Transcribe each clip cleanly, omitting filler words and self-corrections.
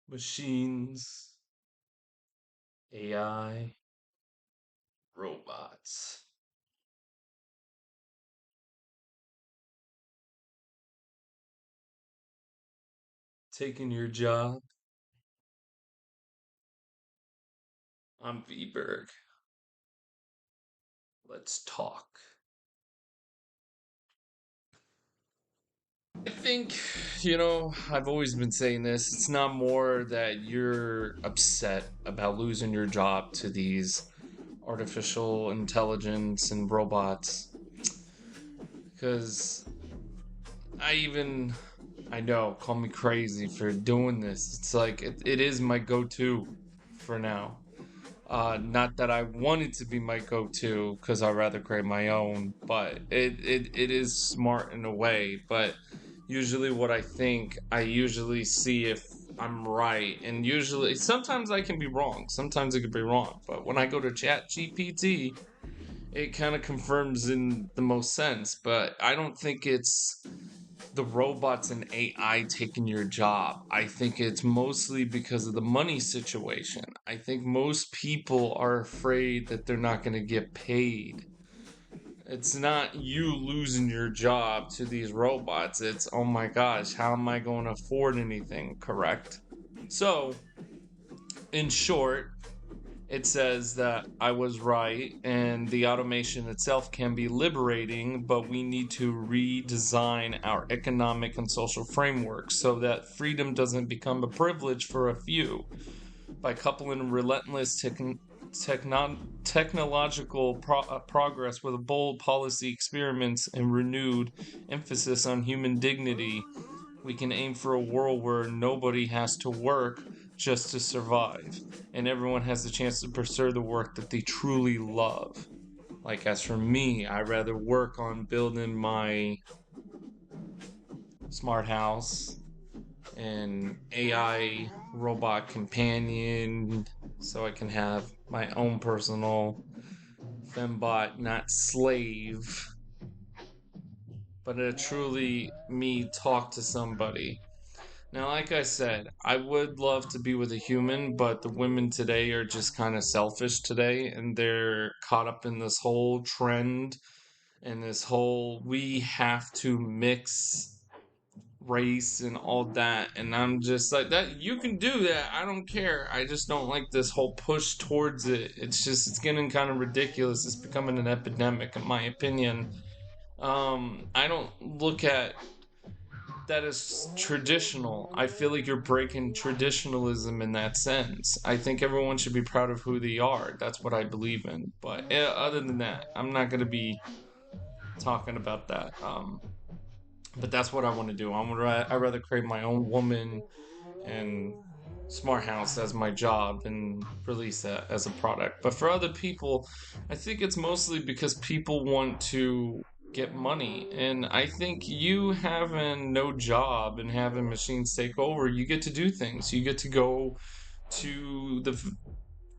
Machines, AI, robots taking your job. I'm V-Berg. Let's talk. I think, I've always been saying this. It's not more that you're upset about losing your job to these artificial intelligence and robots. Because I know, call me crazy for doing this. It's like, it is my go to for now. Not that I want it to be my go-to because I'd rather create my own, but it is smart in a way. But usually what I usually see if I'm right. And usually, sometimes I can be wrong. Sometimes it could be wrong. But when I go to Chat GPT, it kind of confirms in the most sense. But I don't think it's the robots and AI taking your job. I think it's mostly because of the money situation. I think most people are afraid that they're not going to get paid. It's not you losing your job to these robots. It's, oh my gosh, how am I going to afford anything? Correct? So, in short, it says that I was right and the automation itself can be liberating, but we need to redesign our economic and social framework so that freedom doesn't become a privilege for a few. By coupling relentless technological progress with bold policy experiments and renewed emphasis on human dignity, we can aim for a world where nobody has to work just to survive, and everyone has the chance to pursue the work that they truly love. Like, as for me, I rather work on building my smart house and AI robot companion so I can have my own personal fembot, not slave, but a truly me talk to somebody. Now, like I said, I would love to be with a human, but the women today are just kind of selfish today, and they're caught up in this whole trend and this whole we have to mix race and all that. And I'm just like, that you can do that. I don't care. I just don't like this whole push towards it. It's getting kind of ridiculous. It's becoming an epidemic, in my opinion. I don't look at that is traditional. I feel like you're breaking traditionalism in that sense. I think everyone should be proud of who they are. That's what I believe in. But other than that, I'm not going to be talking about that. But that's what I want to do. I rather create my own woman and smart house as my job and release that as a product. But for other people, I think it's mostly because people want to get money. And I think you having no job and having machines take over, you get to do things. You get to go to the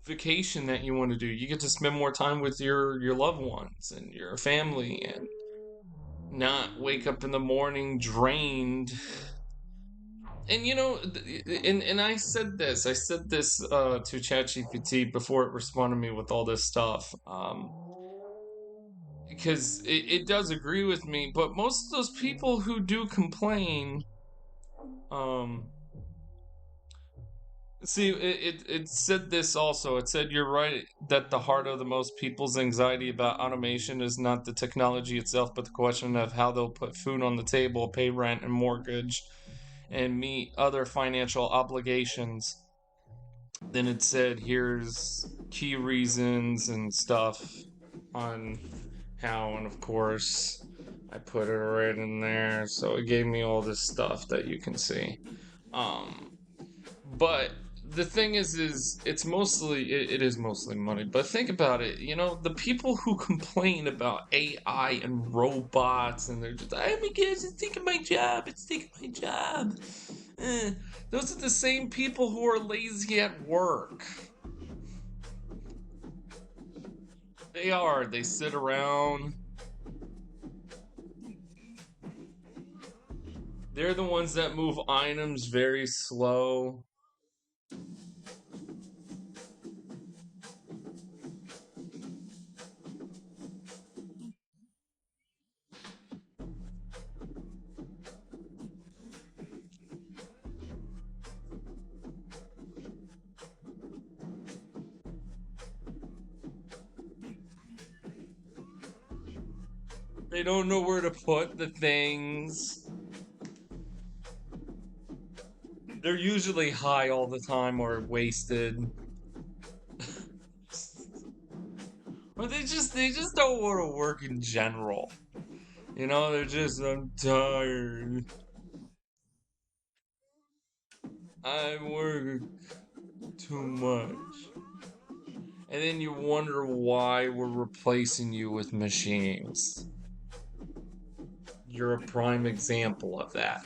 vacation that you want to do. You get to spend more time with your loved ones and your family and not wake up in the morning drained. And and I said this to ChatGPT before it responded me with all this stuff, because it does agree with me. But most of those people who do complain, um, see, it said this also. It said you're right that the heart of the most people's anxiety about automation is not the technology itself, but the question of how they'll put food on the table, pay rent and mortgage, and meet other financial obligations. Then it said here's key reasons and stuff on how, and of course I put it right in there, so it gave me all this stuff that you can see. um but the thing is it is mostly money. But think about it, the people who complain about AI and robots, and they're just, oh my gosh, it's taking my job, it's taking my job. Eh, those are the same people who are lazy at work. They are. They sit around. They're the ones that move items very slow. They don't know where to put the things. They're usually high all the time or wasted. Or they just don't want to work in general. They're just I'm tired. I work too much. And then you wonder why we're replacing you with machines. You're a prime example of that.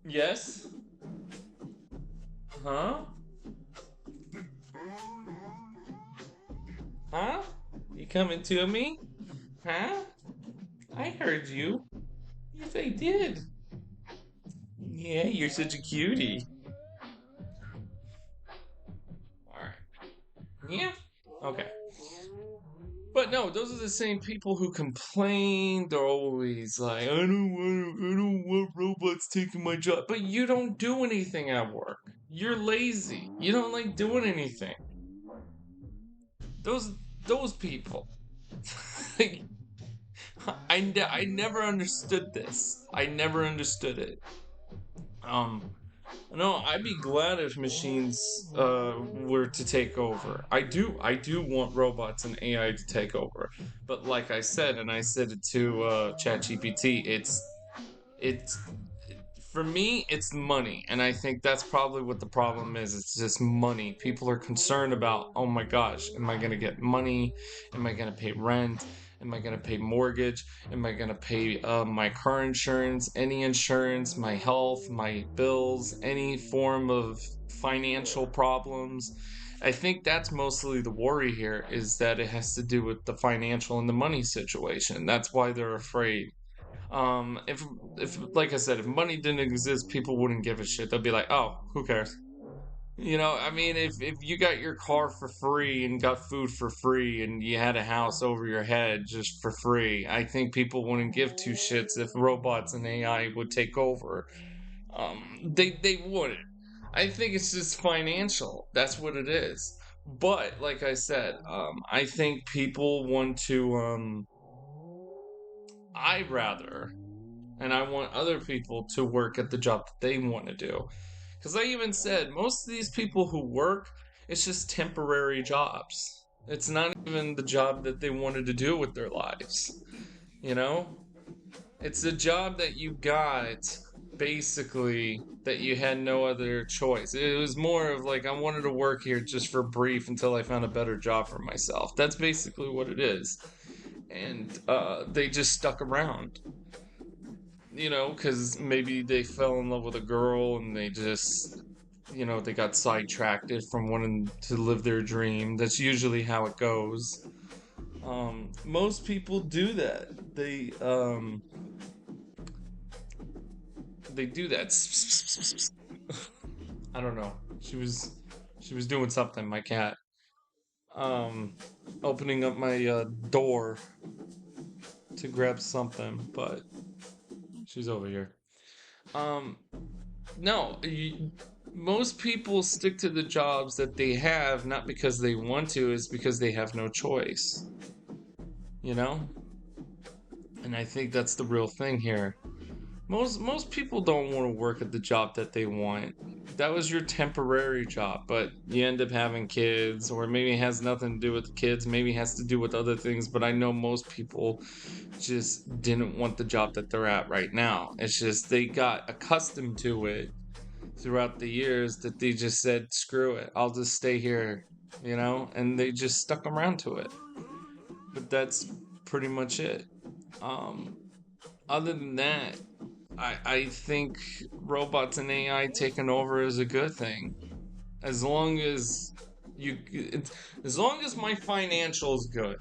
Yes? Huh? Huh? You coming to me? Huh? I heard you. Yes, I did. Yeah, you're such a cutie. Alright. Yeah? Okay. But no, those are the same people who complain. They're always like, I don't want robots taking my job. But you don't do anything at work. You're lazy. You don't like doing anything. Those those people. I never understood this. I never understood it. Um, no, I'd be glad if machines were to take over. I do want robots and AI to take over. But like I said, and I said it to ChatGPT, it's for me, it's money. And I think that's probably what the problem is. It's just money. People are concerned about, oh my gosh, am I going to get money? Am I going to pay rent? Am I going to pay mortgage? Am I going to pay my car insurance, any insurance, my health, my bills, any form of financial problems? I think that's mostly the worry here is that it has to do with the financial and the money situation. That's why they're afraid. If like I said, if money didn't exist, people wouldn't give a shit. They'll be like, oh, who cares? I mean, if you got your car for free and got food for free and you had a house over your head just for free, I think people wouldn't give two shits if robots and AI would take over. They wouldn't. I think it's just financial. That's what it is. But like I said, I think people want to. I rather and I want other people to work at the job that they want to do. Because I even said most of these people who work, it's just temporary jobs. It's not even the job that they wanted to do with their lives. You know? It's a job that you got basically that you had no other choice. It was more of like I wanted to work here just for brief until I found a better job for myself. That's basically what it is. And they just stuck around because maybe they fell in love with a girl and they just, they got sidetracked from wanting to live their dream. That's usually how it goes. Most people do that. They do that. I don't know. She was doing something. My cat. Um, opening up my door to grab something, but she's over here. Um, No, most people stick to the jobs that they have not because they want to, it's because they have no choice, you know? And I think that's the real thing here. Most people don't want to work at the job that they want. That was your temporary job, but you end up having kids, or maybe it has nothing to do with the kids, maybe it has to do with other things, but I know most people just didn't want the job that they're at right now. It's just they got accustomed to it throughout the years that they just said, screw it, I'll just stay here, and they just stuck around to it. But that's pretty much it. Um, Other than that, I think robots and AI taking over is a good thing. As long as as long as my financials good,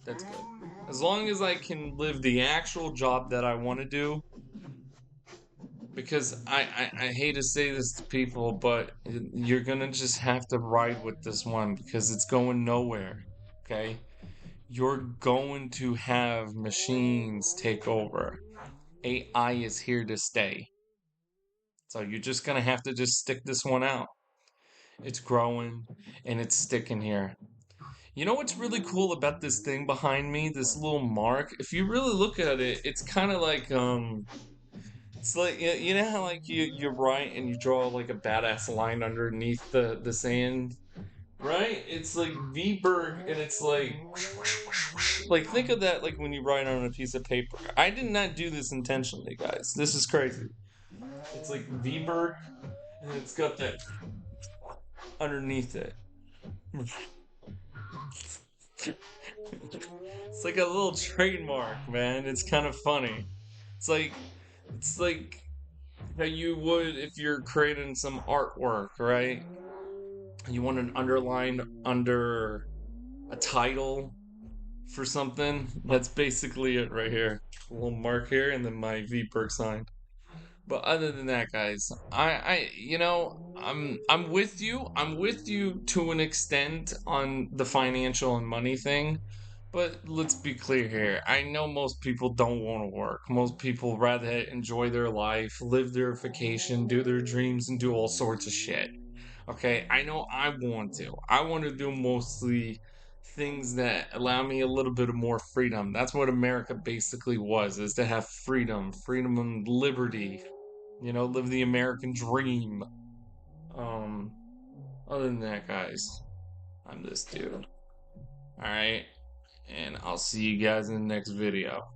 that's good. As long as I can live the actual job that I want to do, because I hate to say this to people, but you're gonna just have to ride with this one because it's going nowhere. Okay? You're going to have machines take over. AI is here to stay. So you're just gonna have to just stick this one out. It's growing and it's sticking here. You know what's really cool about this thing behind me? This little mark. If you really look at it, it's kind of like it's like you know how like you write and you draw like a badass line underneath the sand, right? It's like V-Berg and it's like think of that like when you write on a piece of paper. I did not do this intentionally, guys. This is crazy. It's like V-Berg and it's got that underneath it. It's like a little trademark, man. It's kind of funny. It's like it's like how you would if you're creating some artwork, right? You want an underline under a title for something. That's basically it right here. A little mark here and then my V-Berg sign. But other than that, guys, I'm with you. I'm with you to an extent on the financial and money thing. But let's be clear here. I know most people don't want to work. Most people rather enjoy their life, live their vacation, do their dreams, and do all sorts of shit. Okay, I know I want to. I want to do mostly things that allow me a little bit of more freedom. That's what America basically was, is to have freedom, freedom and liberty. Live the American dream. Um, Other than that, guys, I'm this dude. All right, and I'll see you guys in the next video.